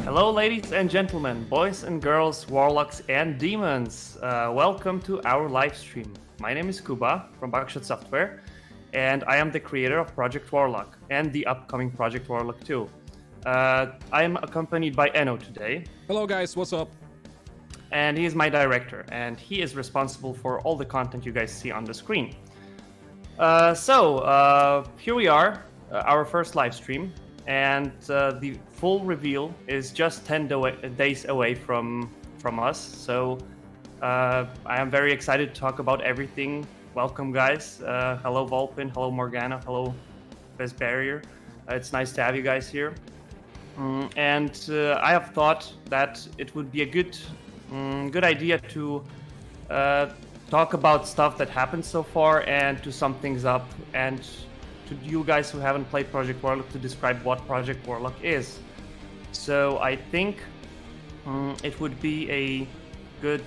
Hello, ladies and gentlemen, boys and girls, warlocks and demons. Welcome to our live stream. My name is Kuba from B.I.O.T. Software, and I am the creator of Project Warlock and the upcoming Project Warlock 2. I am accompanied by Eno today. Hello guys, what's up? And he is my director, and he is responsible for all the content you guys see on the screen. Here we are, our first live stream, and the full reveal is just 10 days away from us. So I am very excited to talk about everything. Welcome, guys. Hello, Volpin. Hello, Morgana. Hello, Best Barrier. It's nice to have you guys here. I have thought that it would be a good idea to talk about stuff that happened so far and to sum things up, and to you guys who haven't played Project Warlock to describe what Project Warlock is. So I think it would be a good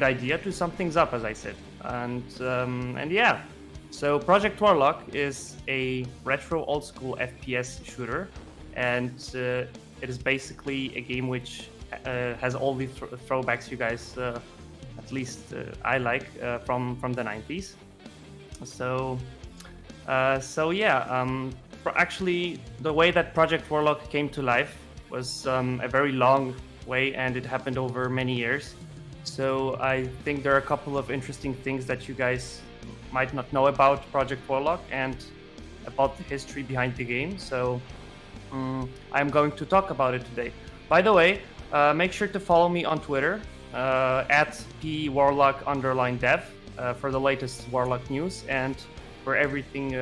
idea to sum things up, as I said. And yeah, so Project Warlock is a retro old school FPS shooter, and it is basically a game which has all the throwbacks you guys, at least I like, from the 90s. Actually, the way that Project Warlock came to life was a very long way, and it happened over many years. So I think there are a couple of interesting things that you guys might not know about Project Warlock and about the history behind the game. So I'm going to talk about it today. By the way, make sure to follow me on Twitter at pwarlock_dev for the latest Warlock news and for everything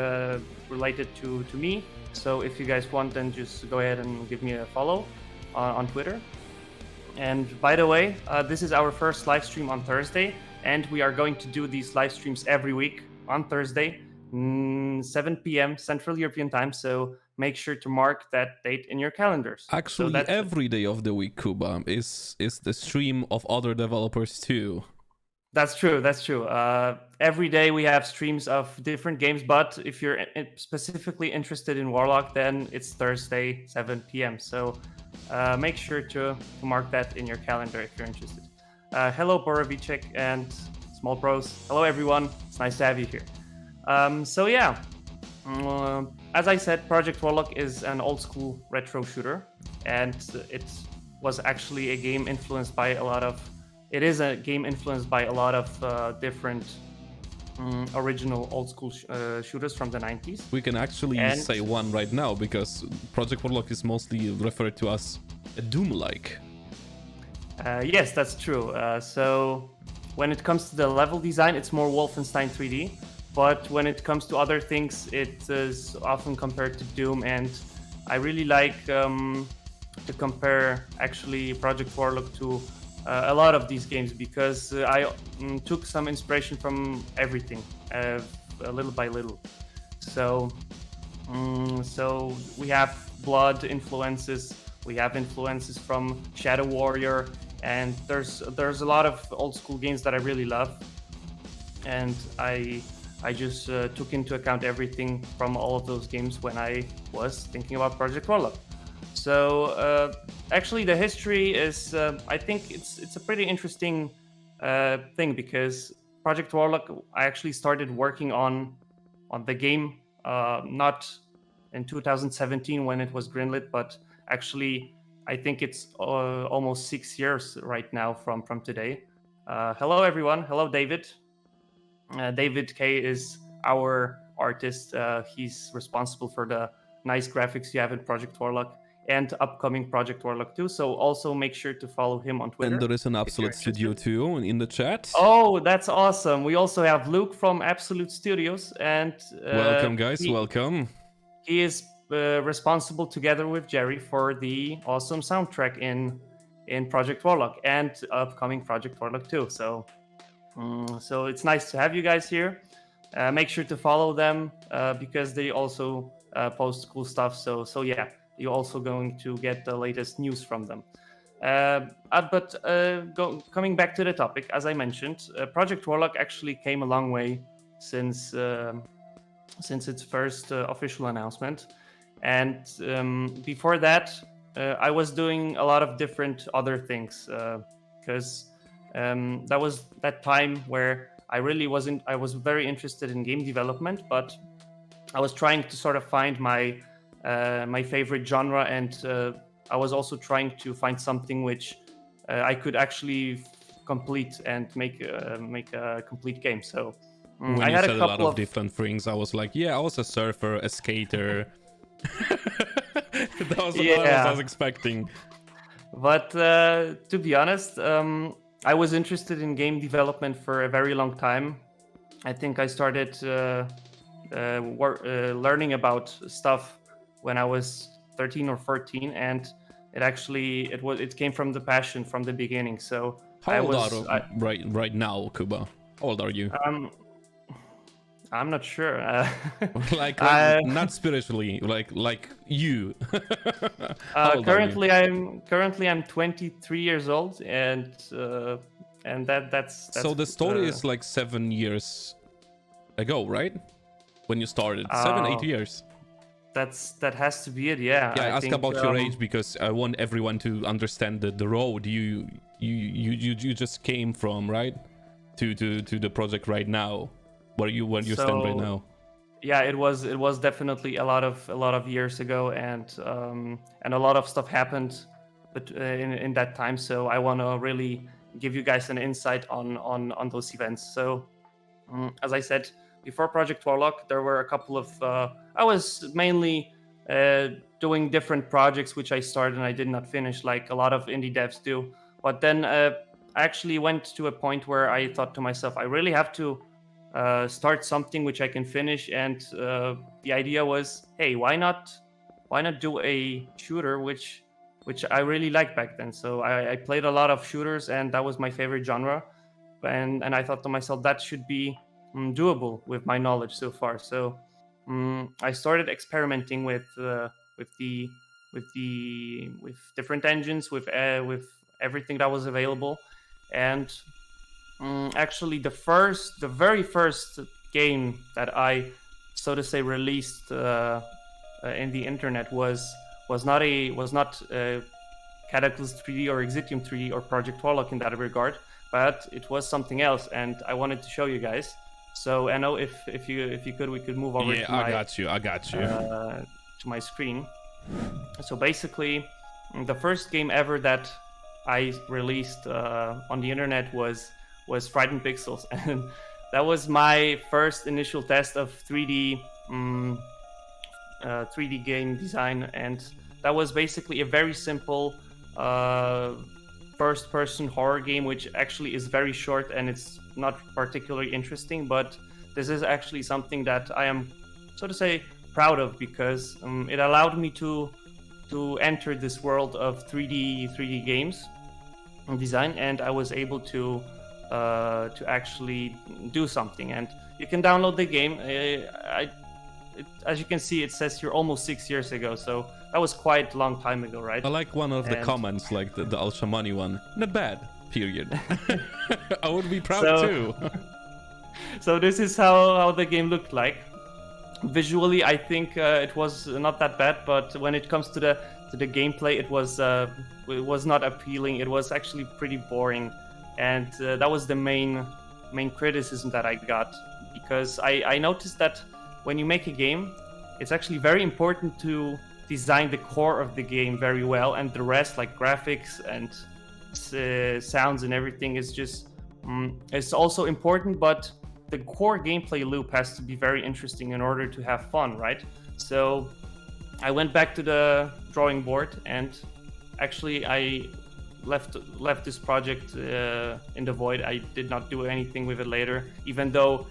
related to me. So if you guys want, then just go ahead and give me a follow on Twitter. And by the way, this is our first live stream on Thursday, and we are going to do these live streams every week on Thursday, 7 p.m. Central European Time. So make sure to mark that date in your calendars. Actually, every day of the week, Kuba, is the stream of other developers too. That's true. Every day we have streams of different games, but if you're specifically interested in Warlock, then it's Thursday, 7 p.m. So make sure to mark that in your calendar if you're interested. Hello, Borovicek and Small Bros. Hello, everyone. It's nice to have you here. As I said, Project Warlock is an old school retro shooter, and it was actually a game influenced by a lot of different original old school shooters from the 90s. We can actually say one right now, because Project Warlock is mostly referred to as a Doom-like. Yes, that's true. So when it comes to the level design, it's more Wolfenstein 3D. But when it comes to other things, it is often compared to Doom, and I really like to compare actually Project Warlock to a lot of these games, because I took some inspiration from everything, little by little. So we have Blood influences, we have influences from Shadow Warrior, and there's a lot of old school games that I really love, and I just took into account everything from all of those games when I was thinking about Project Warlock. So actually, the history is, I think it's a pretty interesting thing, because Project Warlock, I actually started working on the game not in 2017 when it was greenlit, but actually I think it's almost 6 years right now from today. Hello, everyone. Hello, David. David K is our artist. He's responsible for the nice graphics you have in Project Warlock and upcoming Project Warlock 2. So also make sure to follow him on Twitter. And there is an Absolute Studio too in the chat. Oh, that's awesome. We also have Luke from Absolute Studios. And welcome, guys. Welcome. He is responsible together with Jerry for the awesome soundtrack in Project Warlock and upcoming Project Warlock 2. So it's nice to have you guys here. Make sure to follow them because they also post cool stuff. So yeah, you're also going to get the latest news from them. Coming back to the topic, as I mentioned, Project Warlock actually came a long way since its first official announcement. And before that, I was doing a lot of different other things because that was that time where I really wasn't. I was very interested in game development, but I was trying to sort of find my favorite genre, and I was also trying to find something which I could actually complete and make a complete game. So When I you had said a a lot couple of different things, I was like, yeah, I was a surfer, a skater. That was not what I was expecting. But to be honest, I was interested in game development for a very long time. I think I started learning about stuff when I was 13 or 14, and it came from the passion from the beginning. So How old are you right now, Kuba? How old are you? I'm not sure. like not spiritually, like you. Currently, I'm 23 years old, and that's so the story is like 7 years ago, right? When you started, 7-8 years. That has to be it. Yeah. Yeah, I ask about your age because I want everyone to understand the road you just came from, right? To the project right now. Where you stand right now? Yeah, it was definitely a lot of years ago, and a lot of stuff happened, but in that time. So I want to really give you guys an insight on those events. So as I said before, Project Warlock, there were a couple of I was mainly doing different projects which I started and I did not finish, like a lot of indie devs do. But then I actually went to a point where I thought to myself, I really have to start something which I can finish, and the idea was, hey, why not do a shooter which I really liked back then. So I played a lot of shooters, and that was my favorite genre, and I thought to myself that should be doable with my knowledge so far. So I started experimenting with different engines, with everything that was available, and actually the very first game that I, so to say, released in the internet was not Cataclysm 3D or Exitium 3D or Project Warlock in that regard, but it was something else, and I wanted to show you guys. So I know if you could, we could move over. Yeah, I got you. To my screen. So basically, the first game ever that I released on the internet was Frightened Pixels, and that was my first initial test of 3D 3D game design, and that was basically a very simple first-person horror game, which actually is very short and it's not particularly interesting. But this is actually something that I am, so to say, proud of, because it allowed me to enter this world of 3D games design, and I was able to actually do something. And you can download the game. As you can see, it says here almost 6 years ago, so that was quite a long time ago, right? I like one of the comments, like the Ultra Money one. Not bad, period. I would be proud too. So this is how the game looked like. Visually, I think it was not that bad, but when it comes to the gameplay, it was not appealing. It was actually pretty boring, and that was the main criticism that I got, because I noticed that when you make a game, it's actually very important to design the core of the game very well, and the rest, like graphics and sounds and everything, is just it's also important, but the core gameplay loop has to be very interesting in order to have fun, right? So I went back to the drawing board, and actually I left this project in the void. I did not do anything with it later, even though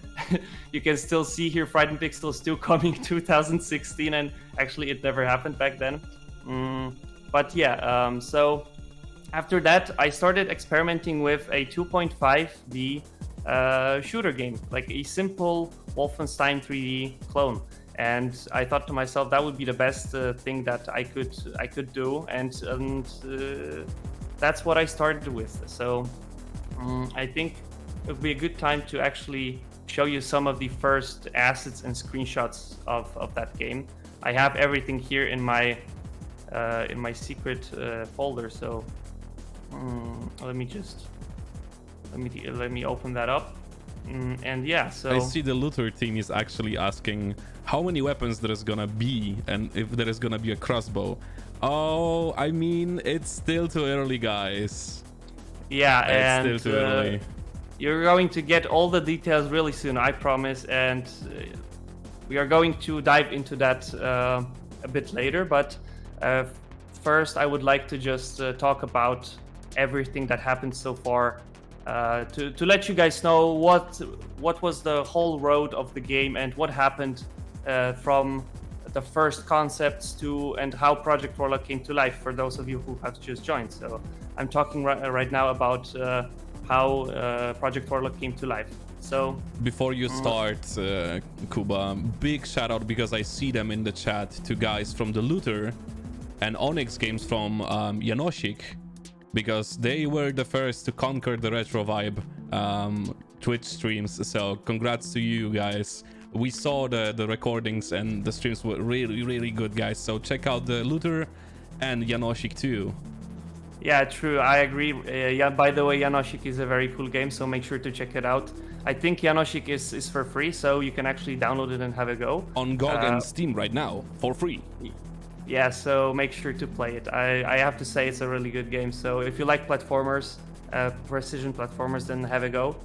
you can still see here Frightened Pixels still coming 2016, and actually it never happened back then. But yeah, so after that I started experimenting with a 2.5D shooter game, like a simple Wolfenstein 3D clone. And I thought to myself that would be the best thing that I could do, and that's what I started with. So I think it would be a good time to actually show you some of the first assets and screenshots of that game. I have everything here in my in my secret folder. So let me open that up. And yeah, so I see the looter team is actually asking how many weapons there is gonna be and if there is gonna be a crossbow. Oh, I mean, it's still too early, guys. yeah, and It's still too early. you're going to get all the details really soon, I promise. And we are going to dive into that a bit later. But first, I would like to just talk about everything that happened so far. To let you guys know what was the whole road of the game and what happened from the first concepts to and how Project Warlock came to life for those of you who have just joined. So I'm talking right now about how Project Warlock came to life. So before you start, Kuba, big shout out because I see them in the chat to guys from the Looter and Onyx Games from Janoschik, because they were the first to conquer the Retrovibe Twitch streams. So congrats to you guys. We saw the recordings and the streams were really good, guys. So check out the Looter and Janoschik too. yeah, true, I agree. Yeah, by the way, Janoschik is a very cool game, so make sure to check it out. I think Janoschik is for free, so you can actually download it and have a go. On GOG and Steam right now for free. Yeah, so make sure to play it. I have to say it's a really good game. So if you like platformers, precision platformers, then have a go.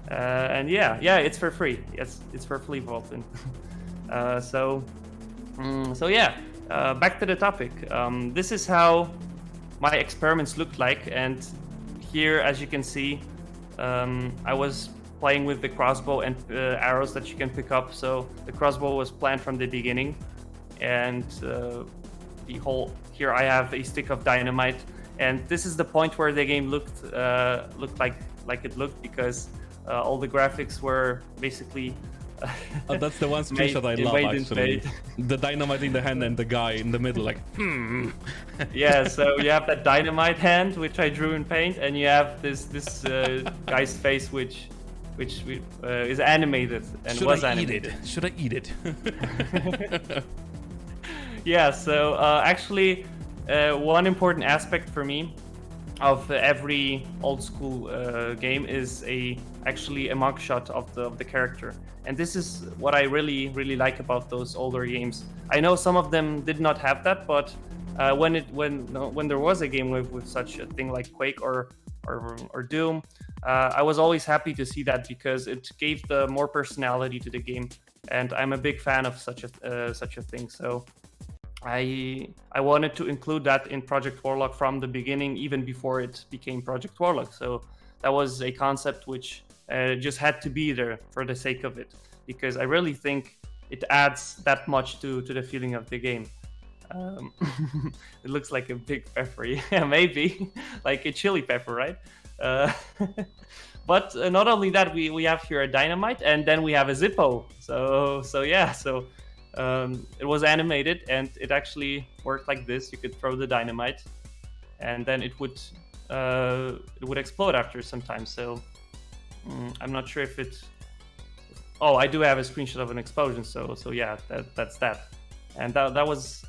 And yeah, it's for free. It's for free, Volton. So yeah, back to the topic. This is how my experiments looked like, and here, as you can see, I was playing with the crossbow and arrows that you can pick up. So the crossbow was planned from the beginning, and the whole here I have a stick of dynamite, and this is the point where the game looked like it looked, because all the graphics were basically Oh, that's the one screenshot I love, actually. paint. The dynamite in the hand and the guy in the middle, like, Yeah, so you have that dynamite hand, which I drew in paint, and you have this guy's face, which is animated and should was I animated. eat it? Should I eat it? Yeah, so actually, one important aspect for me of every old school game is actually a mugshot of the character, and this is what I really like about those older games. I know some of them did not have that, but when there was a game with such a thing like Quake or Doom, I was always happy to see that, because it gave the more personality to the game, and I'm a big fan of such a thing. So I wanted to include that in Project Warlock from the beginning, even before it became Project Warlock. So that was a concept which just had to be there for the sake of it, because I really think it adds that much to the feeling of the game. It looks like a big pepper, yeah, maybe like a chili pepper, right? But not only that, we have here a dynamite, and then we have a Zippo. So yeah, so it was animated, and it actually worked like this. You could throw the dynamite, and then it would explode after some time. So I'm not sure if it. Oh, I do have a screenshot of an explosion. So yeah, that's that. And that was.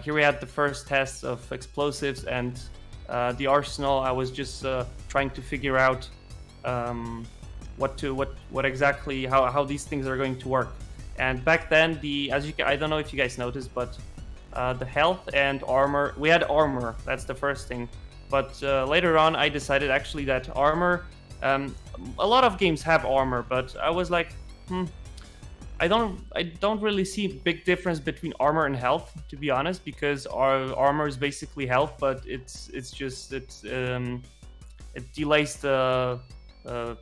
Here we had the first tests of explosives and the arsenal. I was just trying to figure out what exactly how these things are going to work. And back then, I don't know if you guys noticed, but the health and armor, we had armor. That's the first thing. But later on, I decided actually that armor. A lot of games have armor, but I was like, I don't really see a big difference between armor and health, to be honest, because our armor is basically health, but it delays the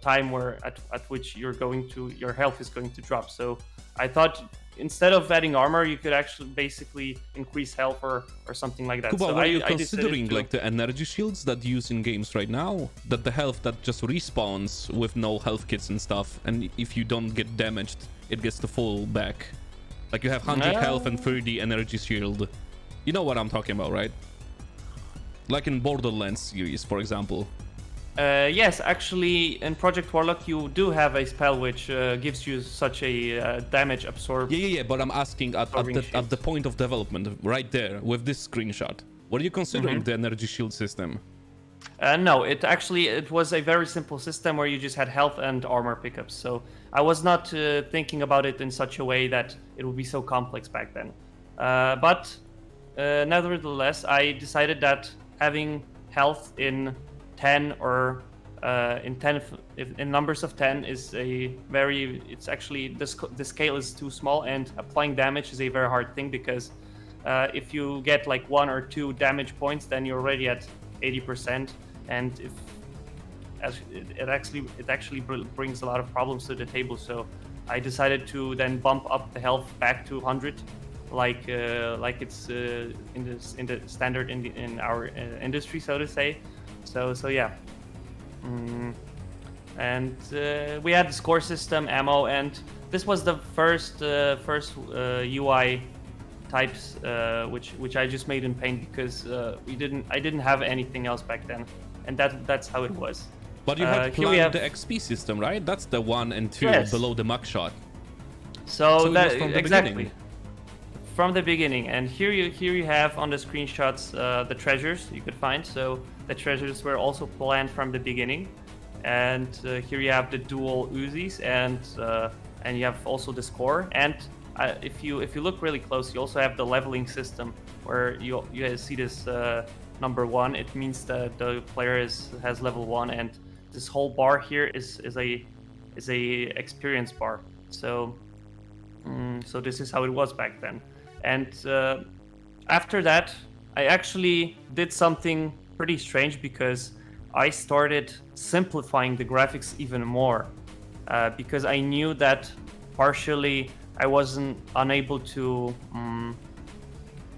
time at which your health is going to drop. So I thought instead of adding armor, you could actually basically increase health or something like that. Kuba, So are you considering like the energy shields that use in games right now? That the health that just respawns with no health kits and stuff, and if you don't get damaged, it gets the full back. Like you have 100 health and 30 energy shield. You know what I'm talking about, right? Like in Borderlands series, for example. Yes, actually, in Project Warlock, you do have a spell which gives you such a damage Yeah. But I'm asking at the shield. point of development, right there with this screenshot. Were you considering Mm-hmm. the energy shield system? No, it was a very simple system where you just had health and armor pickups. So I was not thinking about it in such a way that it would be so complex back then. But nevertheless, I decided that having health in 10 or in 10 in numbers of 10 is it's actually the scale is too small, and applying damage is a very hard thing because if you get like 1 or 2 damage points, then you're already at 80%, and it actually brings a lot of problems to the table. So I decided to then bump up the health back to 100, like it's in the standard in our industry, so to say. So yeah. And we had the score system, ammo, and this was the first UI types which I just made in Paint because I didn't have anything else back then, and that's how it was. But you had planned the XP system, right? That's the 1 and 2 yes. below the mugshot. So that from the exactly beginning. From the beginning. And here you have on the screenshots the treasures you could find. So the treasures were also planned from the beginning. And here you have the dual Uzis, and you have also the score. And if you look really close, you also have the leveling system where you see this number 1. It means that the player has level 1, and this whole bar here is a experience bar. So this is how it was back then. And after that, I actually did something pretty strange because I started simplifying the graphics even more because I knew that partially I wasn't unable to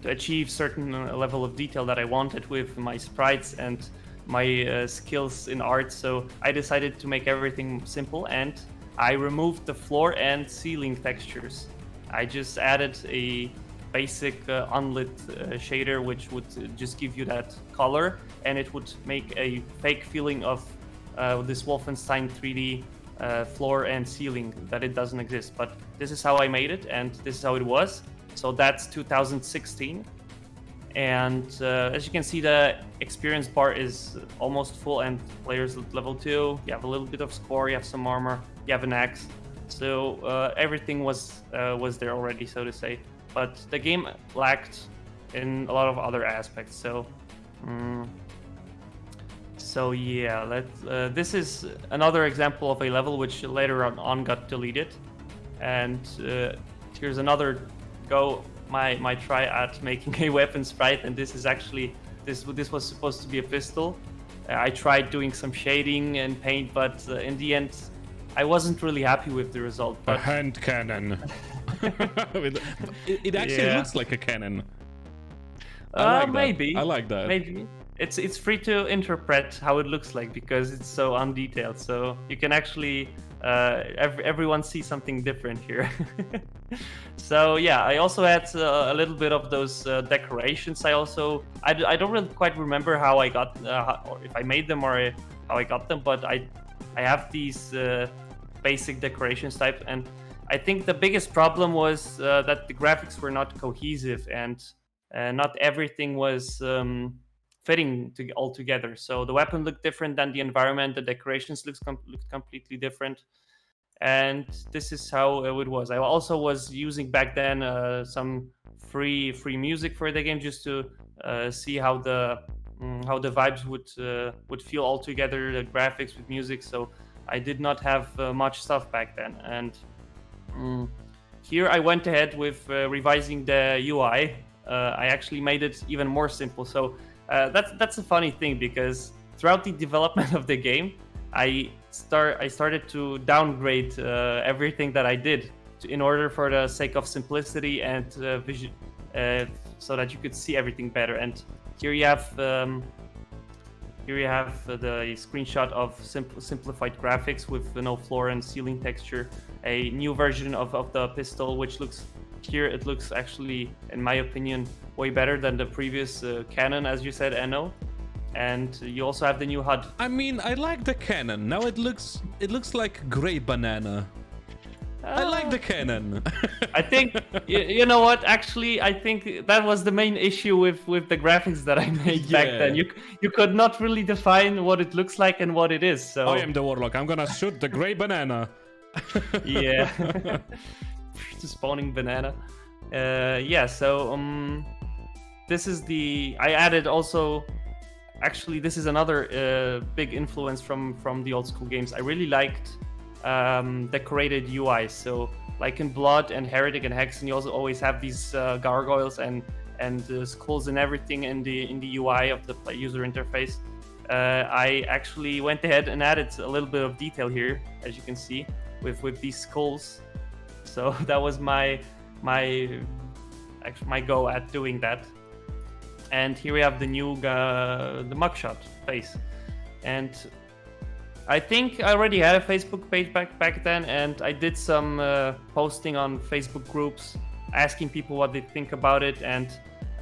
achieve certain level of detail that I wanted with my sprites and my skills in art. So I decided to make everything simple, and I removed the floor and ceiling textures. I just added a basic unlit shader which would just give you that color, and it would make a fake feeling of this Wolfenstein 3D floor and ceiling that it doesn't exist. But this is how I made it, and this is how it was. So that's 2016. And as you can see, the experience bar is almost full, and players at level 2. You have a little bit of score, you have some armor, you have an axe. So everything was there already, so to say. But the game lacked in a lot of other aspects. So yeah, this is another example of a level which later on got deleted. And here's another my try at making a weapon sprite, and this is actually this was supposed to be a pistol. I tried doing some shading and paint, but in the end, I wasn't really happy with the result. But a hand cannon. It actually looks like a cannon. Maybe. I like that. Maybe. It's free to interpret how it looks like because it's so undetailed. So you can actually everyone sees something different here. So yeah, I also had a little bit of those decorations. I don't really quite remember how I got or if I made them or how I got them, but I have these basic decorations type, and I think the biggest problem was that the graphics were not cohesive, and not everything was fitting all together. So the weapon looked different than the environment, the decorations looked completely different, and this is how it was. I also was using back then some free music for the game just to see how the vibes would feel all together, the graphics with music. So I did not have much stuff back then, and here I went ahead with revising the UI. I actually made it even more simple. So that's a funny thing because throughout the development of the game, I started to downgrade everything that I did in order for the sake of simplicity and vision, so that you could see everything better. And here you have the screenshot of simplified graphics with no floor and ceiling texture. A new version of the pistol, which looks actually, in my opinion, way better than the previous cannon, as you said, Enno. and you also have the new HUD. I mean, I like the cannon. Now it looks like gray banana. I like the cannon. I think you know what? Actually, I think that was the main issue with the graphics that I made back then. You could not really define what it looks like and what it is. So I am the Warlock. I'm gonna shoot the gray banana. Yeah, the spawning banana. Yeah. So this is I added also. Actually, this is another big influence from the old school games. I really liked decorated UI. So like in Blood and Heretic and Hexen, you also always have these gargoyles and skulls and everything in the UI of the user interface. I actually went ahead and added a little bit of detail here, as you can see, with these skulls. So that was my go at doing that. And here we have the new the mugshot face, and I think I already had a Facebook page back then, and I did some posting on Facebook groups asking people what they think about it, and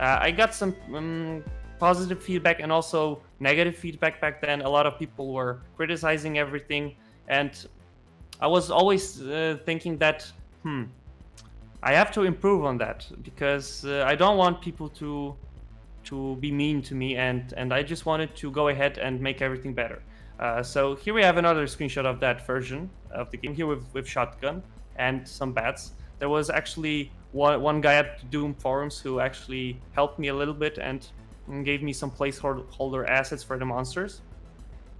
I got some positive feedback and also negative feedback back then. A lot of people were criticizing everything, and I was always thinking that I have to improve on that, because I don't want people to be mean to me, and I just wanted to go ahead and make everything better. So here we have another screenshot of that version of the game, here with shotgun and some bats. There was actually one guy at the Doom forums who actually helped me a little bit and gave me some placeholder assets for the monsters.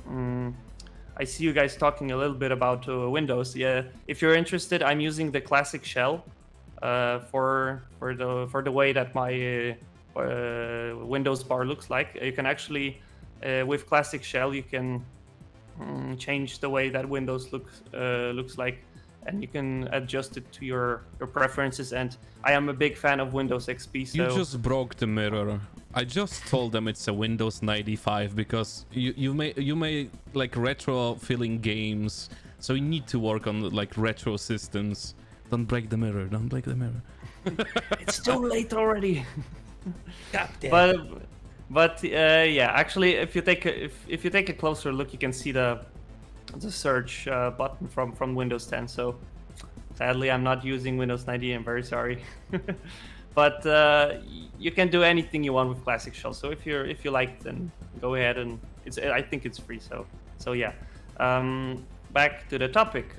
I see you guys talking a little bit about Windows. Yeah, if you're interested, I'm using the classic shell for the way that my Windows bar looks like. You can actually with classic shell you can change the way that Windows looks like, and you can adjust it to your preferences. And I am a big fan of Windows XP. So you just broke the mirror. I just told them it's a Windows 95 because you may like retro feeling games, so you need to work on like retro systems. Don't break the mirror. Don't break the mirror. It's too late already. God damn. But yeah, actually, if you take a closer look, you can see the search button from Windows 10. So sadly, I'm not using Windows 90. I'm very sorry. But you can do anything you want with Classic Shell. So if you like, then go ahead, and I think it's free. So yeah. Back to the topic.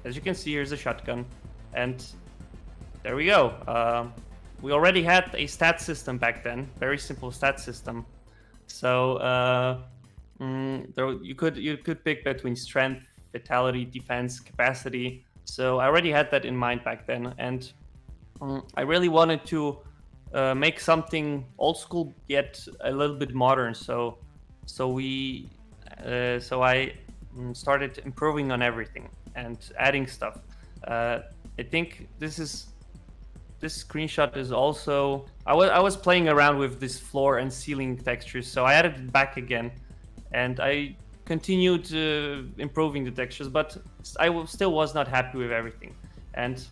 As you can see, here's a shotgun, and there we go. We already had a stat system back then, very simple stat system. So you could pick between strength, vitality, defense, capacity. So I already had that in mind back then, and I really wanted to make something old school yet a little bit modern. So I started improving on everything and adding stuff. I think this screenshot is also I was playing around with this floor and ceiling textures, so I added it back again, and I continued improving the textures, but I still was not happy with everything. And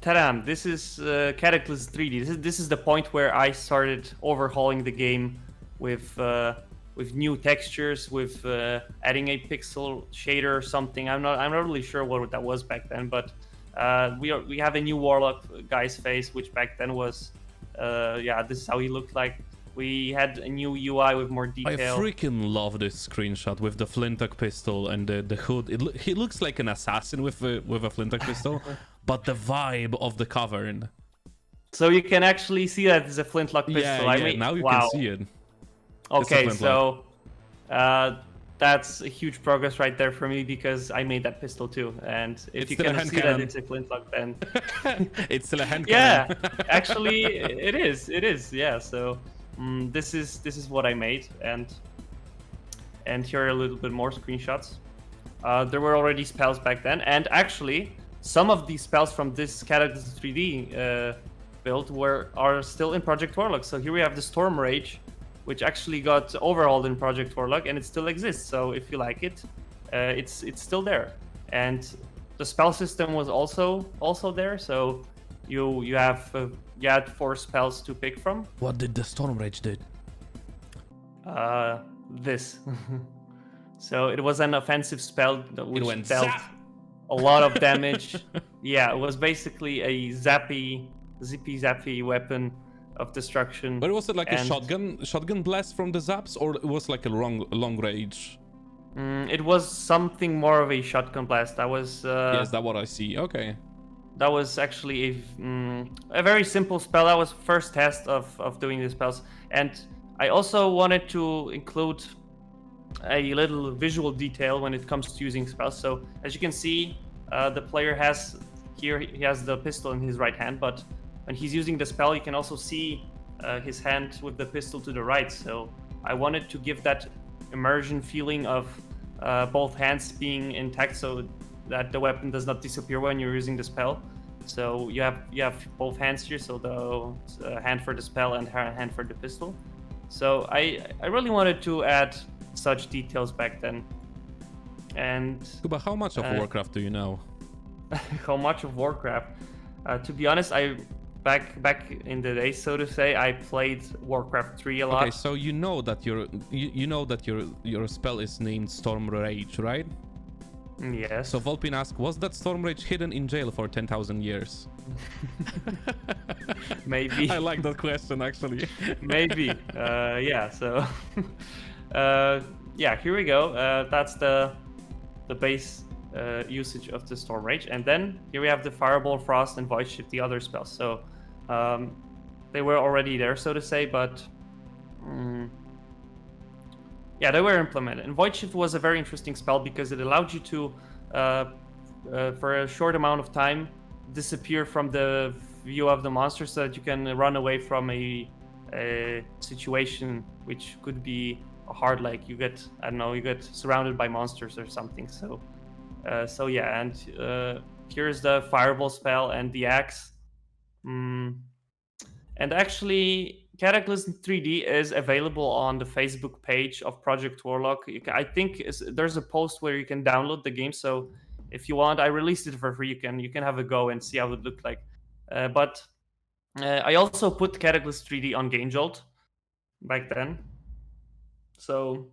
ta-da! This is Cataclysm 3D. This is the point where I started overhauling the game with new textures, with adding a pixel shader or something. I'm not really sure what that was back then, but we have a new Warlock guy's face, which back then was this is how he looked like. We had a new UI with more detail. I freaking love this screenshot with the flintlock pistol and the hood. He looks like an assassin with a flintlock pistol, but the vibe of the cavern. So you can actually see that it's a flintlock pistol. Yeah, now you can see it. Okay, so that's a huge progress right there for me, because I made that pistol too, and if you can see that it's a flintlock, then it's still a hand cannon. Yeah, actually it is. Yeah, so this is what I made, and here are a little bit more screenshots. There were already spells back then, and actually some of these spells from this Cataclysm 3D build are still in Project Warlock. So here we have the Storm Rage, which actually got overhauled in Project Warlock, and it still exists. So if you like it, it's still there. And the spell system was also there. So you have you had 4 spells to pick from. What did the Storm Rage do? This. So it was an offensive spell which went dealt zap! a lot of damage. Yeah, it was basically a zippy weapon of destruction. But was it like a and shotgun blast from the zaps, or it was like a long range? It was something more of a shotgun blast. That was Yes, that's what I see. Okay. that was actually a very simple spell. That was first test of doing the spells, and I also wanted to include a little visual detail when it comes to using spells. So as you can see, the player has here, he has the pistol in his right hand, but when he's using the spell, you can also see his hand with the pistol to the right. So I wanted to give that immersion feeling of both hands being intact, so that the weapon does not disappear when you're using the spell. So you have both hands here, so the hand for the spell and hand for the pistol. So I really wanted to add such details back then. And Kuba, how much of Warcraft do you know? how much of Warcraft? To be honest, I back in the day, so to say, I played Warcraft 3 a lot. Okay, so you know that your spell is named Storm Rage, right? Yes. So Volpin asked, was that Storm Rage hidden in jail for 10,000 years? Maybe. I like that question, actually. Maybe. Yeah. So, yeah. Here we go. That's the base usage of the Storm Rage, and then here we have the Fireball, Frost, and Void Shift, the other spells. So, they were already there, so to say, but. Yeah, they were implemented. And Void Shift was a very interesting spell because it allowed you to, for a short amount of time, disappear from the view of the monster so that you can run away from a situation which could be hard, like you get, I don't know, you get surrounded by monsters or something. So, yeah, and here's the Fireball spell and the Axe. And actually, Cataclysm 3D is available on the Facebook page of Project Warlock. I think there's a post where you can download the game. So if you want, I released it for free. You can have a go and see how it looked like. But I also put Cataclysm 3D on GameJolt back then. So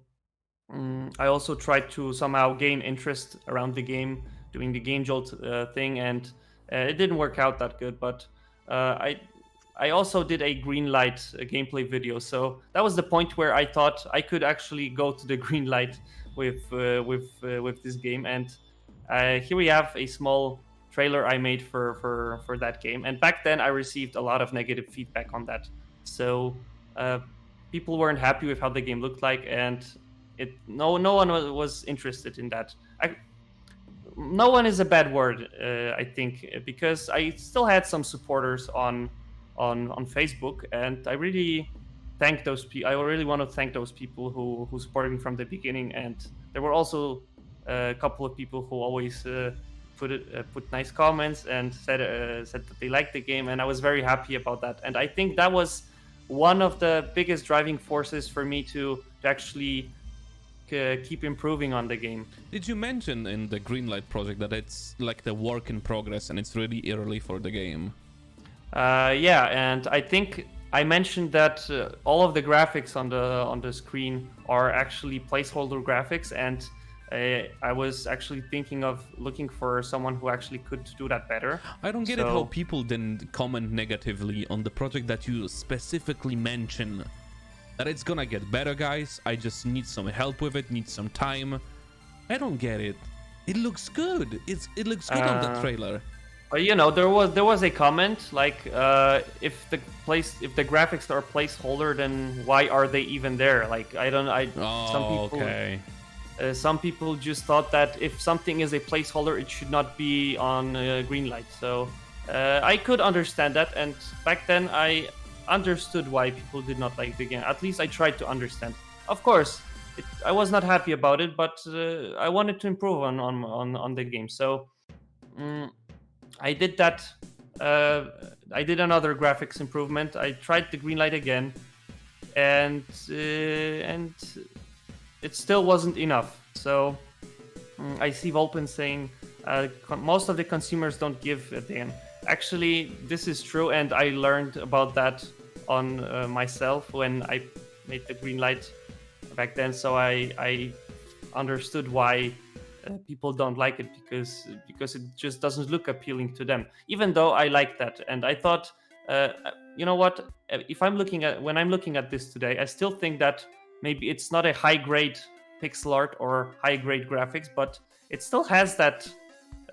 I also tried to somehow gain interest around the game, doing the GameJolt thing, and it didn't work out that good. But I also did a Greenlight gameplay video, so that was the point where I thought I could actually go to the Greenlight with this game. And here we have a small trailer I made for that game. And back then I received a lot of negative feedback on that, so people weren't happy with how the game looked like, and no one was interested in that. No one is a bad word, I think, because I still had some supporters on Facebook, and I really thank those people. I really want to thank those people who supported me from the beginning. And there were also a couple of people who always put nice comments and said that they liked the game, and I was very happy about that. And I think that was one of the biggest driving forces for me to actually keep improving on the game. Did you mention in the Greenlight project that it's like the work in progress and it's really early for the game? Yeah, and I think I mentioned that all of the graphics on the screen are actually placeholder graphics, and I was actually thinking of looking for someone who actually could do that better. I don't get it how people didn't comment negatively on the project that you specifically mention. That it's gonna get better, guys. I just need some help with it, need some time. I don't get it. It looks good. It looks good on the trailer. You know, there was a comment like, if the graphics are placeholder, then why are they even there? Like, some people just thought that if something is a placeholder, it should not be on Greenlight. So I could understand that, and back then I understood why people did not like the game. At least I tried to understand. Of course, I was not happy about it, but I wanted to improve on the game. So I did that. I did another graphics improvement. I tried the Greenlight again, and it still wasn't enough. So I see Volpin saying most of the consumers don't give a damn. actually, this is true, and I learned about that on myself when I made the green light back then. So I understood why people don't like it because it just doesn't look appealing to them. Even though I like that, and I thought, you know what? If I'm looking at when I'm looking at this today, I still think that maybe it's not a high grade pixel art or high grade graphics, but it still has that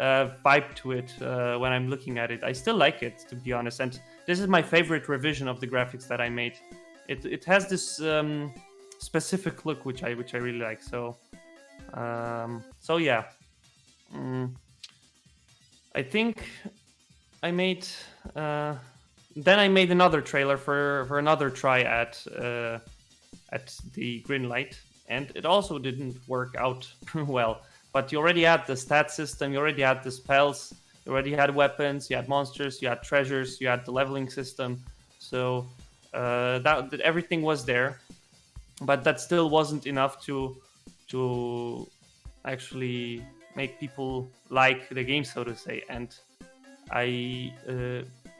vibe to it when I'm looking at it. I still like it, to be honest, and this is my favorite revision of the graphics that I made. It has this specific look which I really like. So yeah. I think I made then I made another trailer for another try at the green light, and it also didn't work out well. But you already had the stat system, you already had the spells, you already had weapons, you had monsters, you had treasures, you had the leveling system. So that everything was there, but that still wasn't enough to actually make people like the game, so to say. And I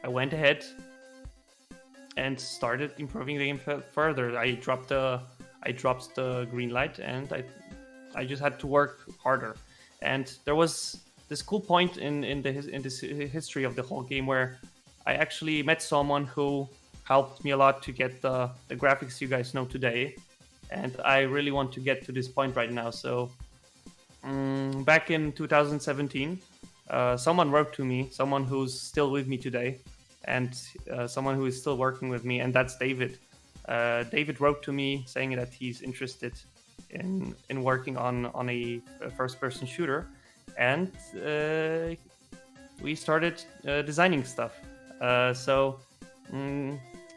went ahead and started improving the game further. I dropped the green light, and I just had to work harder. And there was this cool point in this history of the whole game where I actually met someone who helped me a lot to get the graphics you guys know today. And I really want to get to this point right now. So back in 2017, someone wrote to me, someone who's still with me today, and someone who is still working with me, and that's David. David wrote to me saying that he's interested in working on a first-person shooter, and we started designing stuff.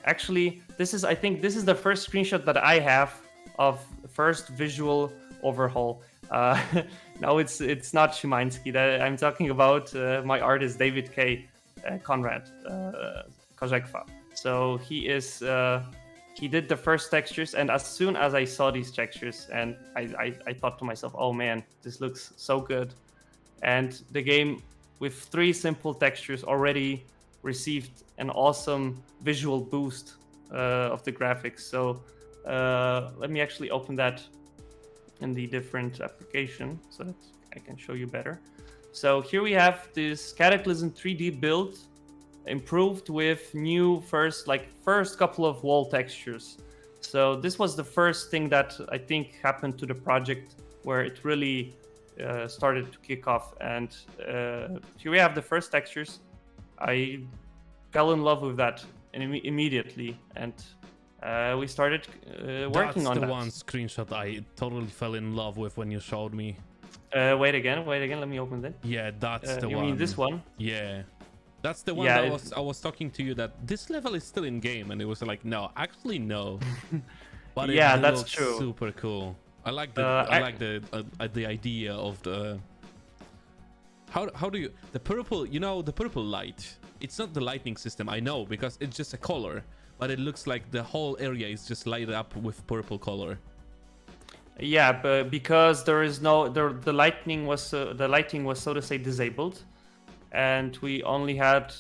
Actually, I think this is the first screenshot that I have of first visual overhaul. No, it's not Szymański. That I'm talking about my artist David K. Konrad Korzekwa. So he did the first textures, and as soon as I saw these textures, and I thought to myself, oh man, this looks so good. And the game with 3 simple textures already received an awesome visual boost of the graphics. So let me actually open that in the different application so that I can show you better. So here we have this Cataclysm 3D build improved with new first couple of wall textures. So this was the first thing that I think happened to the project where it really started to kick off. And here we have the first textures. I fell in love with that immediately, and we started working on that. That's the one screenshot I totally fell in love with when you showed me. Wait again, let me open that. Yeah, that's the one. You mean this one? Yeah. That's the one that I was talking to you that this level is still in game, and it was like, no, actually no. But yeah, it that's looks true. Super cool. I like the idea of the how do you the purple, the purple light. It's not the lightning system, I know, because it's just a color, but it looks like the whole area is just lighted up with purple color. Yeah, but because there is no the lighting was so to say disabled, and we only had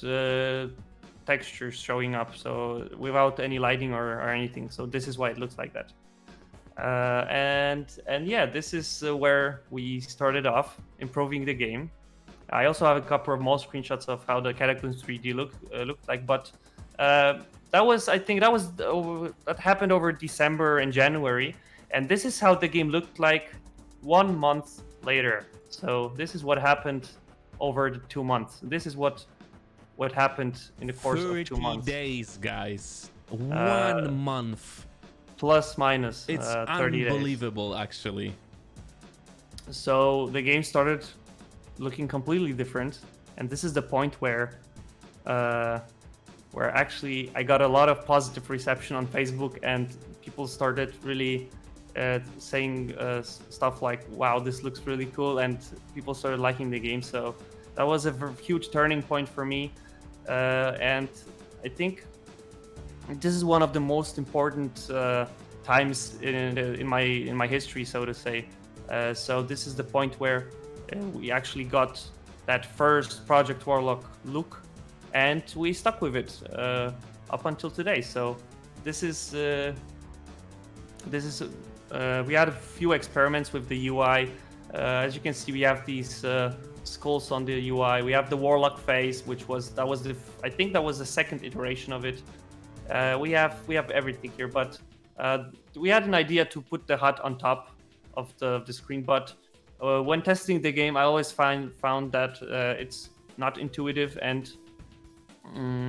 textures showing up, so without any lighting or anything. So this is why it looks like that. And yeah, this is where we started off improving the game. I also have a couple of more screenshots of how the Cataclysm 3D looked like, but that happened over December and January, and this is how the game looked like 1 month later. So this is what happened over the 2 months. This is what happened in the course of 2 months. 30 days, guys. 1 month. Plus minus. It's 30 unbelievable, actually. So the game started looking completely different, and this is the point where actually I got a lot of positive reception on Facebook, and people started really saying stuff like, wow, this looks really cool, and people started liking the game. So that was a huge turning point for me, and I think this is one of the most important times in my history, so to say. So this is the point where we actually got that first Project Warlock look, and we stuck with it up until today. So this is we had a few experiments with the UI. As you can see, we have these skulls on the UI. We have the Warlock face, I think that was the second iteration of it. We have everything here, but we had an idea to put the HUD on top of the screen. But when testing the game, I always found that it's not intuitive, and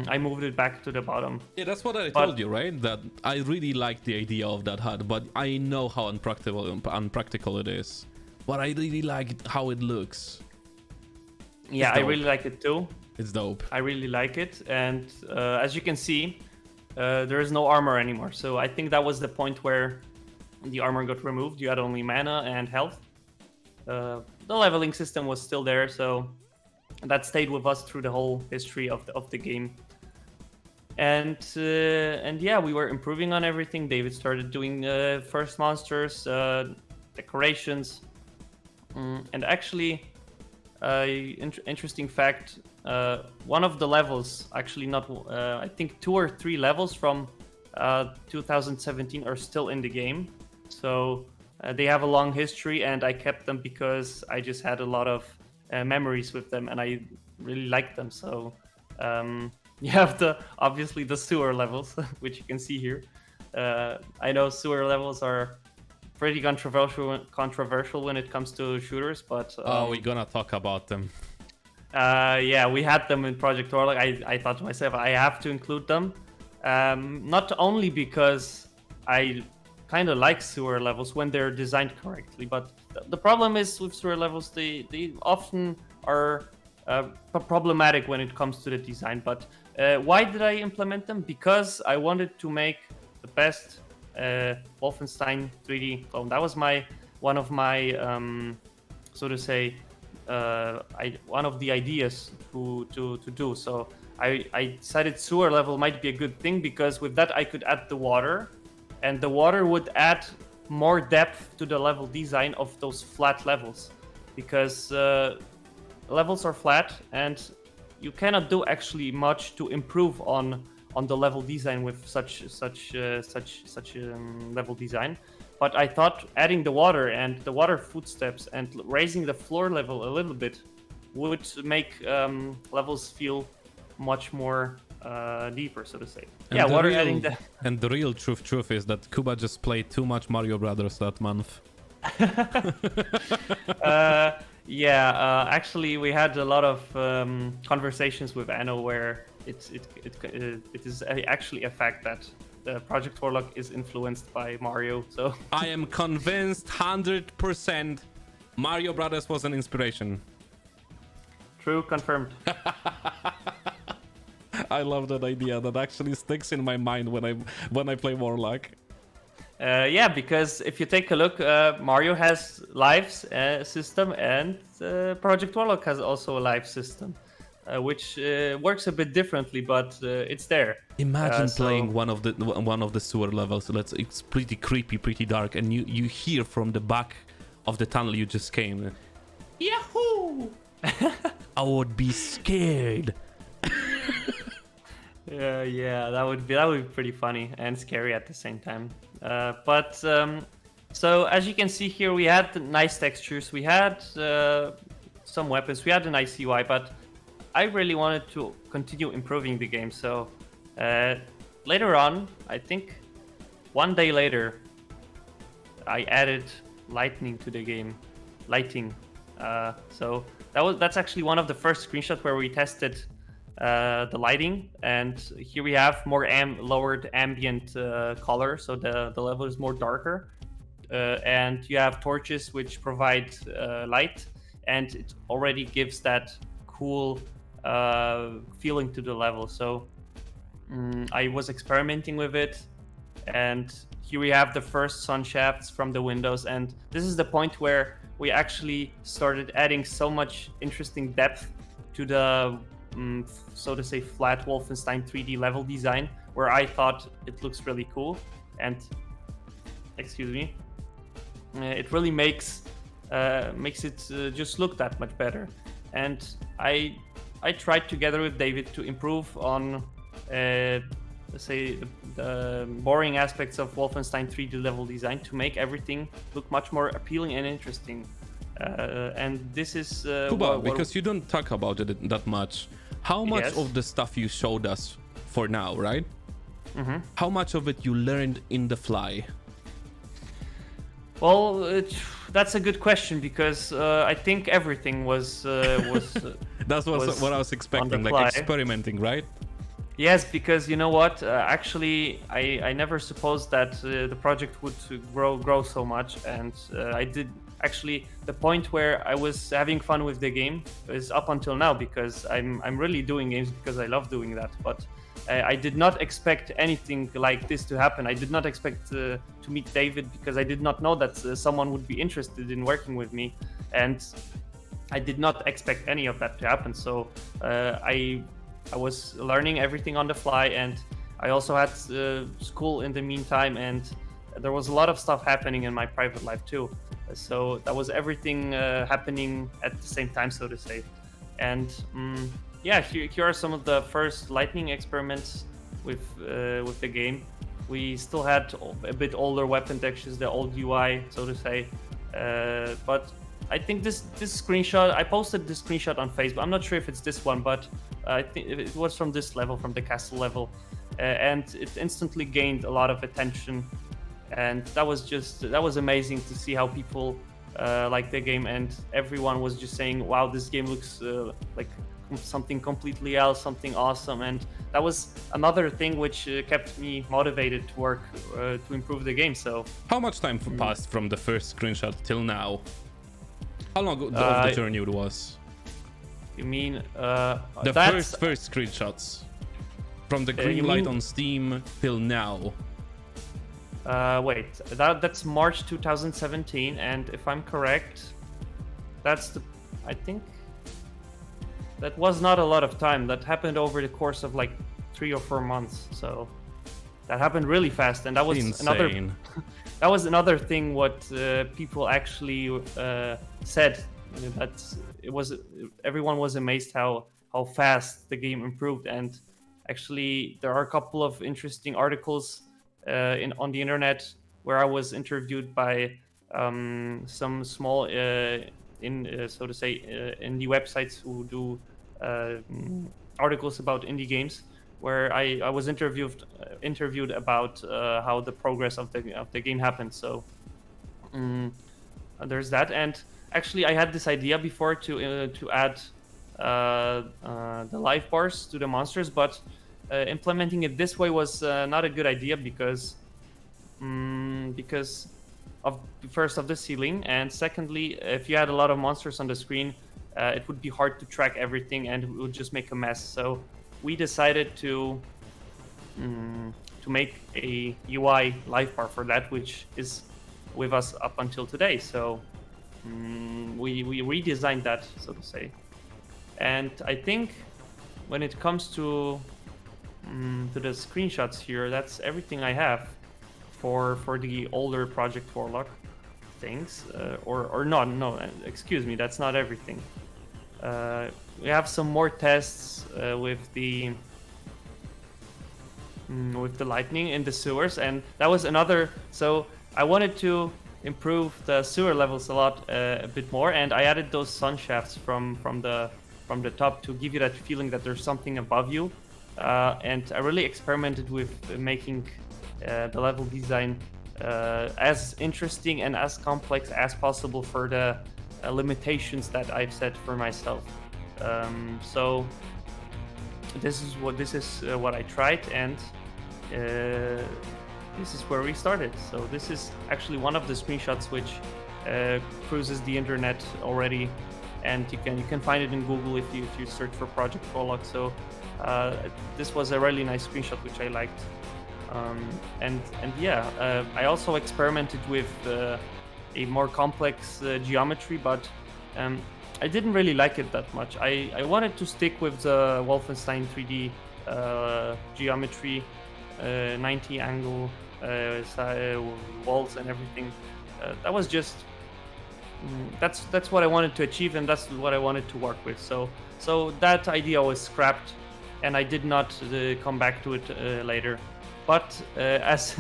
I moved it back to the bottom. Yeah, that's what I told you, right? That I really like the idea of that HUD, but I know how unpractical it is. But I really like how it looks. Yeah, I really like it too. It's dope. I really like it, and as you can see, there is no armor anymore. So I think that was the point where the armor got removed. You had only mana and health. The leveling system was still there, so that stayed with us through the whole history of the game. And yeah, we were improving on everything. David started doing first monsters, decorations, and actually, interesting fact. One of the levels, actually not, I think 2 or 3 levels from 2017 are still in the game. So they have a long history, and I kept them because I just had a lot of memories with them, and I really liked them. So you have obviously the sewer levels, which you can see here. I know sewer levels are pretty controversial when it comes to shooters, but we're gonna talk about them. Yeah, we had them in Project Warlock. I thought to myself, I have to include them. Not only because I kind of like sewer levels when they're designed correctly, but the problem is with sewer levels, they often are problematic when it comes to the design. But why did I implement them? Because I wanted to make the best Wolfenstein 3D clone. That was one of my so to say one of the ideas to do. So I decided sewer level might be a good thing, because with that I could add the water, and the water would add more depth to the level design of those flat levels, because levels are flat and you cannot do actually much to improve on the level design with such level design. But I thought adding the water and the water footsteps and raising the floor level a little bit would make levels feel much more deeper, so to say. And yeah, the water real, adding the... And the real truth is that Kuba just played too much Mario Brothers that month. Actually, we had a lot of conversations with Anno where it is actually a fact that the Project Warlock is influenced by Mario. So I am convinced 100% Mario Brothers was an inspiration. True, confirmed. I love that idea. That actually sticks in my mind when I play Warlock. Yeah, because if you take a look, Mario has lives system, and Project Warlock has also a life system, which works a bit differently, but it's there. Imagine playing one of the sewer levels. It's pretty creepy, pretty dark, and you hear from the back of the tunnel you just came, Yahoo! I would be scared. Yeah, that would be pretty funny and scary at the same time. So as you can see here, we had nice textures, we had some weapons, we had a nice UI, but I really wanted to continue improving the game. So later on, I think 1 day later, I added lighting to the game. So that's actually one of the first screenshots where we tested the lighting, and here we have more lowered ambient color, so the level is more darker, and you have torches which provide light, and it already gives that cool feeling to the level. So I was experimenting with it, and here we have the first sun shafts from the windows, and this is the point where we actually started adding so much interesting depth to the so to say flat Wolfenstein 3D level design, where I thought it looks really cool, and it really makes it just look that much better. And I I tried together with David to improve on, let's say, the boring aspects of Wolfenstein 3D level design to make everything look much more appealing and interesting. And this is Kuba, because you don't talk about it that much. How much Yes. of the stuff you showed us for now, right? Mm-hmm. How much of it you learned in the fly? Well, that's a good question because I think everything was That's was what I was on expecting, the like fly. experimenting, right? Yes, because you know what? Actually, I never supposed that the project would grow so much, and I did. Actually, the point where I was having fun with the game is up until now because I'm really doing games because I love doing that. But I did not expect anything like this to happen. I did not expect to meet David because I did not know that someone would be interested in working with me, and I did not expect any of that to happen. So I was learning everything on the fly, and I also had school in the meantime, and there was a lot of stuff happening in my private life too. So that was everything happening at the same time, so to say. And yeah, here are some of the first lightning experiments with the game. We still had a bit older weapon textures, the old UI, so to say. But I think this screenshot, I posted this screenshot on Facebook. I'm not sure if it's this one, but I think it was from this level, from the castle level, and it instantly gained a lot of attention. And that was amazing to see how people like the game, and everyone was just saying, "Wow, this game looks like something completely else, something awesome." And that was another thing which kept me motivated to work to improve the game. So How much time passed from the first screenshot till now? How long of the journey it was? you mean The that's first screenshots from the you green light mean- on Steam till now. wait, that's March 2017, and if I'm correct, I think that was not a lot of time. That happened over the course of like 3 or 4 months. So that happened really fast, and that was Insane. another thing what people actually said. That everyone was amazed how fast the game improved, and actually there are a couple of interesting articles on the internet where I was interviewed by some small so to say indie websites who do articles about indie games, where I was interviewed about how the progress of the game happened. So there's that. And actually, I had this idea before to add the life bars to the monsters, but implementing it this way was not a good idea because of first of the ceiling, and secondly, if you had a lot of monsters on the screen, it would be hard to track everything and it would just make a mess. So we decided to make a UI life bar for that, which is with us up until today. So we redesigned that, so to say. And I think when it comes to the screenshots here, that's everything I have for the older Project Warlock things. Or not, no, excuse me, that's not everything. We have some more tests with the lightning in the sewers, and that was another. So I wanted to improve the sewer levels a bit more, and I added those sun shafts from the top to give you that feeling that there's something above you. And I really experimented with making the level design as interesting and as complex as possible for the limitations that I've set for myself. So this is what I tried, and this is where we started. So this is actually one of the screenshots which cruises the internet already, and you can find it in Google if you search for Project Warlock. So this was a really nice screenshot which I liked. And yeah, I also experimented with a more complex geometry, but I didn't really like it that much. I wanted to stick with the Wolfenstein 3D geometry, 90 angle walls and everything. That was just that's what I wanted to achieve, and that's what I wanted to work with. So that idea was scrapped, and I did not come back to it later. But as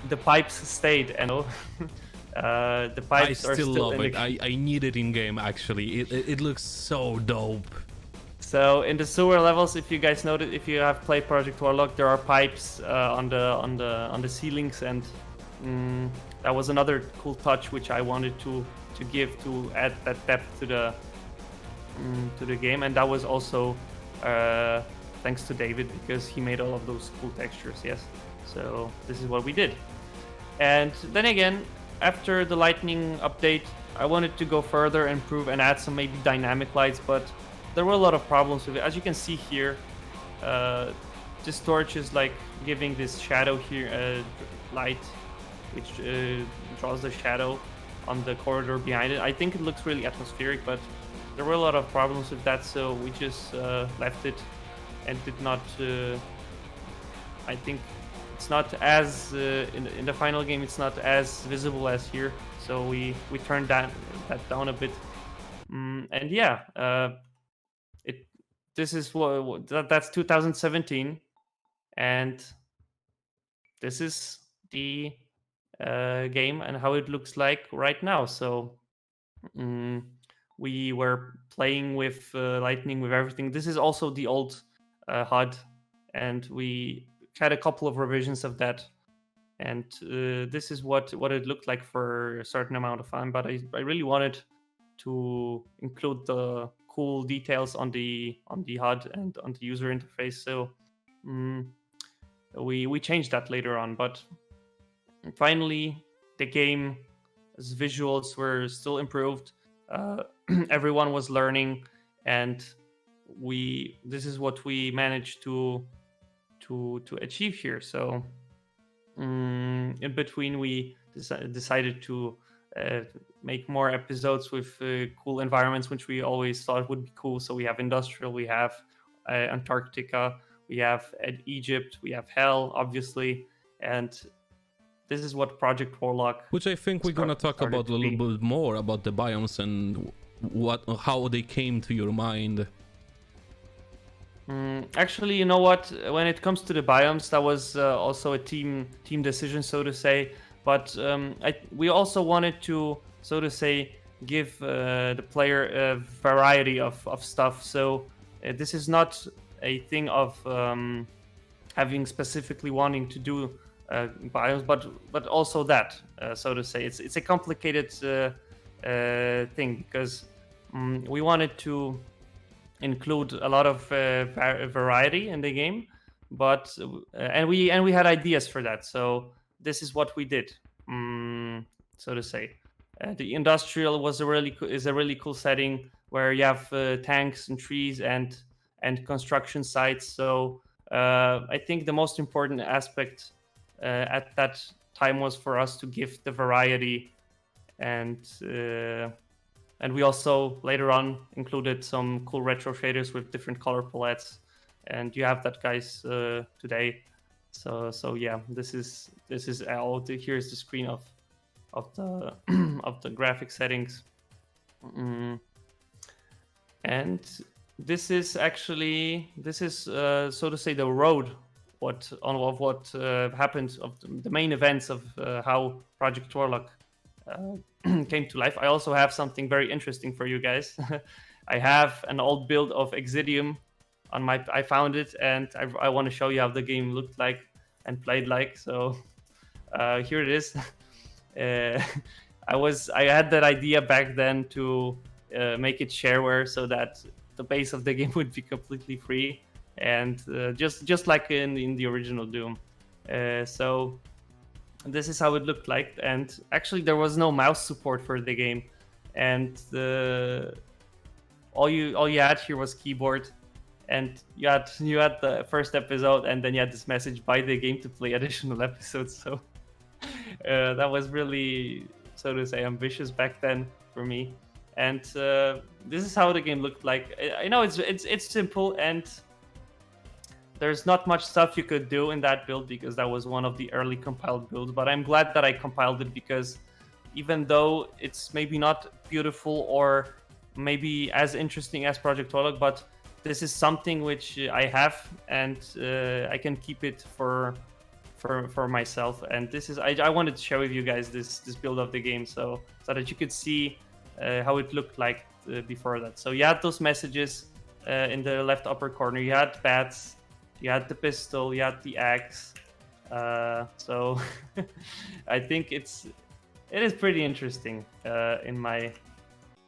the pipes stayed, and the pipes I are still still love in it. I need it in game actually. It looks so dope. So in the sewer levels, if you guys noted, if you have played Project Warlock, there are pipes on the ceilings, and that was another cool touch which I wanted to give to add that depth to the game, and that was also thanks to David, because he made all of those cool textures. Yes, so this is what we did. And then again, after the Lightning update, I wanted to go further, improve, and add some maybe dynamic lights, but there were a lot of problems with it. As you can see here, this torch is like giving this shadow here, light, which draws the shadow on the corridor behind it. I think it looks really atmospheric, but there were a lot of problems with that, so we just left it and did not. I think it's not as in the final game. It's not as visible as here, so we turned that down a bit. And yeah, this is that's 2017, and this is the game and how it looks like right now. So we were playing with Lightning, with everything. This is also the old HUD, and we had a couple of revisions of that. And this is what it looked like for a certain amount of time. But I really wanted to include the cool details on the HUD and on the user interface. So we changed that later on. But finally, the game's visuals were still improved. Everyone was learning, and this is what we managed to achieve here. So in between, we decided to make more episodes with cool environments, which we always thought would be cool. So we have industrial, we have Antarctica, we have Egypt, we have Hell, obviously, and this is what Project Warlock. Which I think we're gonna talk about a little bit more about the biomes and how they came to your mind. Actually, you know what? When it comes to the biomes, that was also a team decision, so to say. But we also wanted to, so to say, give the player a variety of stuff. So this is not a thing of having specifically wanting to do biomes, but also that, so to say, it's a complicated thing, because we wanted to include a lot of variety in the game, but and we had ideas for that. So this is what we did, so to say. The industrial is a really cool setting where you have tanks and trees and construction sites. So I think the most important aspect at that time was for us to give the variety, and we also later on included some cool retro shaders with different color palettes, and you have that, guys, today. So yeah, this is all. Here's the screen of the of the graphic settings, and this is so to say the road what happened, of the main events of how Project Warlock came to life. I also have something very interesting for you guys. I have an old build of Exidium on I found it, and I want to show you how the game looked like and played like. So here it is. I had that idea back then to make it shareware, so that the base of the game would be completely free, and just like in the original Doom. So this is how it looked like, and actually there was no mouse support for the game, and all you had here was keyboard, and you had the first episode, and then you had this message: buy the game to play additional episodes. So that was really, so to say, ambitious back then for me, and this is how the game looked like. I know it's simple, and there's not much stuff you could do in that build, because that was one of the early compiled builds, but I'm glad that I compiled it, because even though it's maybe not beautiful or maybe as interesting as Project Warlock, but this is something which I have, and I can keep it for myself. And this is I wanted to share with you guys this build of the game, so that you could see how it looked like before that. So you had those messages in the left upper corner. You had bats, you had the pistol, you had the axe. So I think it is pretty interesting in my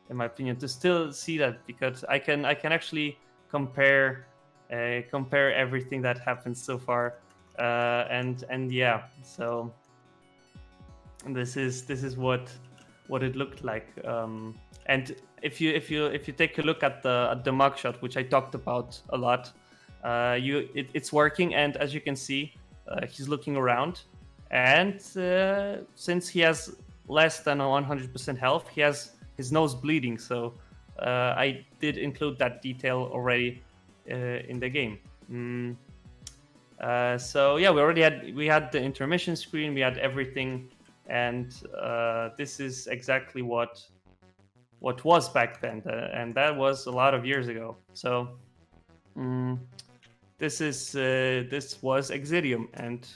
opinion to still see that, because I can actually compare everything that happened so far, and yeah, so this is what it looked like. And if you take a look at the mugshot, which I talked about a lot, it's working, and as you can see, he's looking around, and since he has less than 100% health, he has his nose bleeding. So I did include that detail already in the game. So yeah, we had the intermission screen, we had everything, and this is exactly what was back then, and that was a lot of years ago. So this was Exidium, and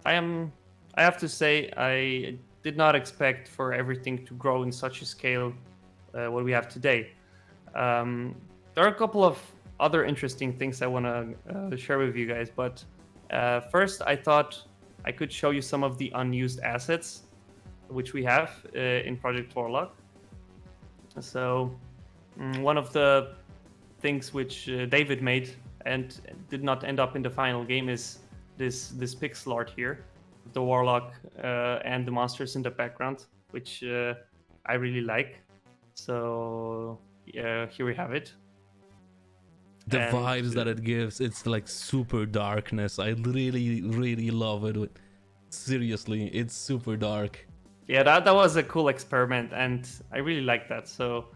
I have to say, I did not expect for everything to grow in such a scale what we have today. There are a couple of other interesting things I want to share with you guys, but first I thought I could show you some of the unused assets which we have in Project Warlock. So one of the things which David made and did not end up in the final game is this pixel art here, the Warlock and the monsters in the background, which I really like. So here we have it. The And, vibes that it gives, it's like super darkness. I really love it. Seriously, it's super dark. Yeah, that was a cool experiment, and I really like that. So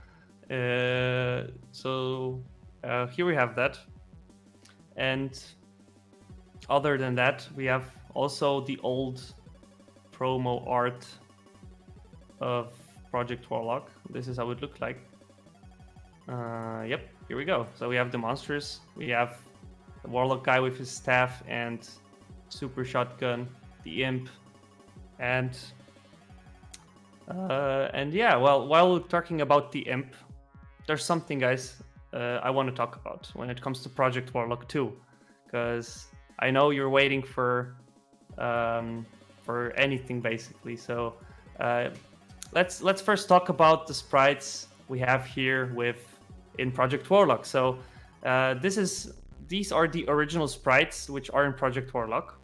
here we have that. And other than that, we have also the old promo art of Project Warlock. This is how it looked like. Yep, here we go. So we have the monsters. We have the Warlock guy with his staff and super shotgun, the imp, and yeah. Well, while we're talking about the imp, there's something, guys, I want to talk about when it comes to Project Warlock 2, because I know you're waiting for anything basically. So let's first talk about the sprites we have here in Project Warlock. So these are the original sprites which are in Project Warlock.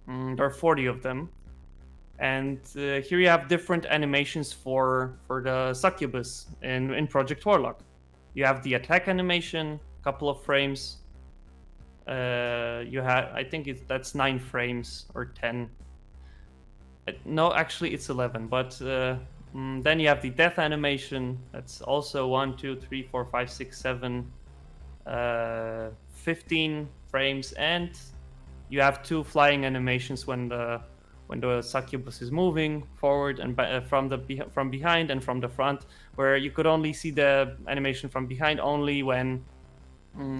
There are 40 of them, and here you have different animations for the succubus in Project Warlock. You have the attack animation, couple of frames. You have, I think that's 9 frames or 10. No, actually it's 11. But then you have the death animation. That's also 1, 2, 3, 4, 5, 6, 7, 15 frames, and you have 2 flying animations when the succubus is moving forward and from behind and from the front, where you could only see the animation from behind only when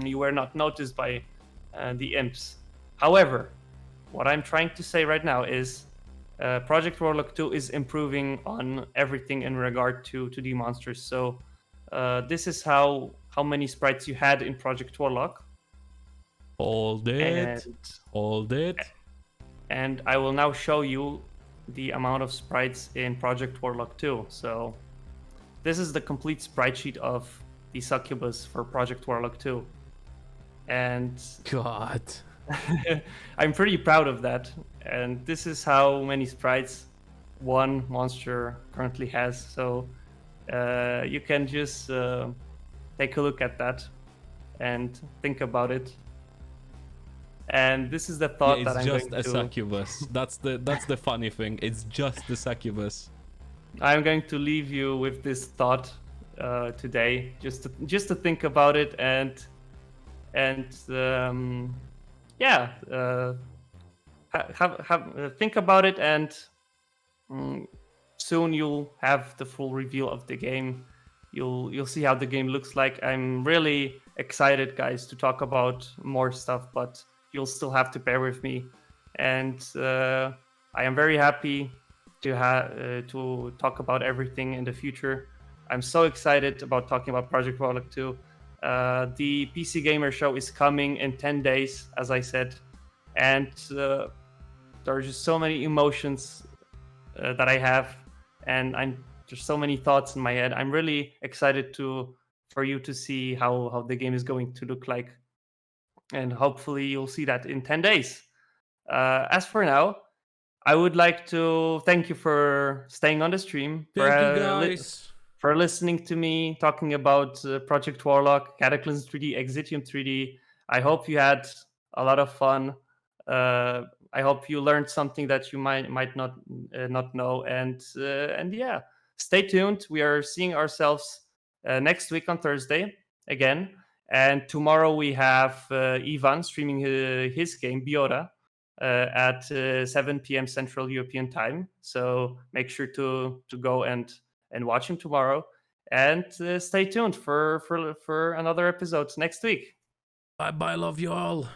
you were not noticed by the imps. However, what I'm trying to say right now is Project Warlock 2 is improving on everything in regard to the monsters. So this is how many sprites you had in Project Warlock. Hold it. And I will now show you the amount of sprites in Project Warlock 2. So this is the complete sprite sheet of the succubus for Project Warlock 2. And God. I'm pretty proud of that. And this is how many sprites one monster currently has. So you can just take a look at that and think about it. And this is the thought that I'm going to... It's just a succubus. That's the funny thing. It's just the succubus. I'm going to leave you with this thought today, just to think about it and think about it and soon you'll have the full reveal of the game. You'll see how the game looks like. I'm really excited, guys, to talk about more stuff, but you'll still have to bear with me. And I am very happy to talk about everything in the future. I'm so excited about talking about Project Warlock 2. The PC Gamer Show is coming in 10 days, as I said, and there are just so many emotions that I have, and there's so many thoughts in my head. I'm really excited for you to see how the game is going to look like, and hopefully you'll see that in 10 days. As for now, I would like to thank you for staying on the stream, Thank you, guys. for listening to me talking about Project Warlock, Cataclysm 3D, Exidium 3D. I hope you had a lot of fun. I hope you learned something that you might not know, and yeah, stay tuned. We are seeing ourselves next week on Thursday again, and tomorrow we have Ivan streaming his game B.I.O.T.A. At 7 p.m. Central European Time. So make sure to go and watch him tomorrow, and stay tuned for another episode next week. Bye bye, love you all.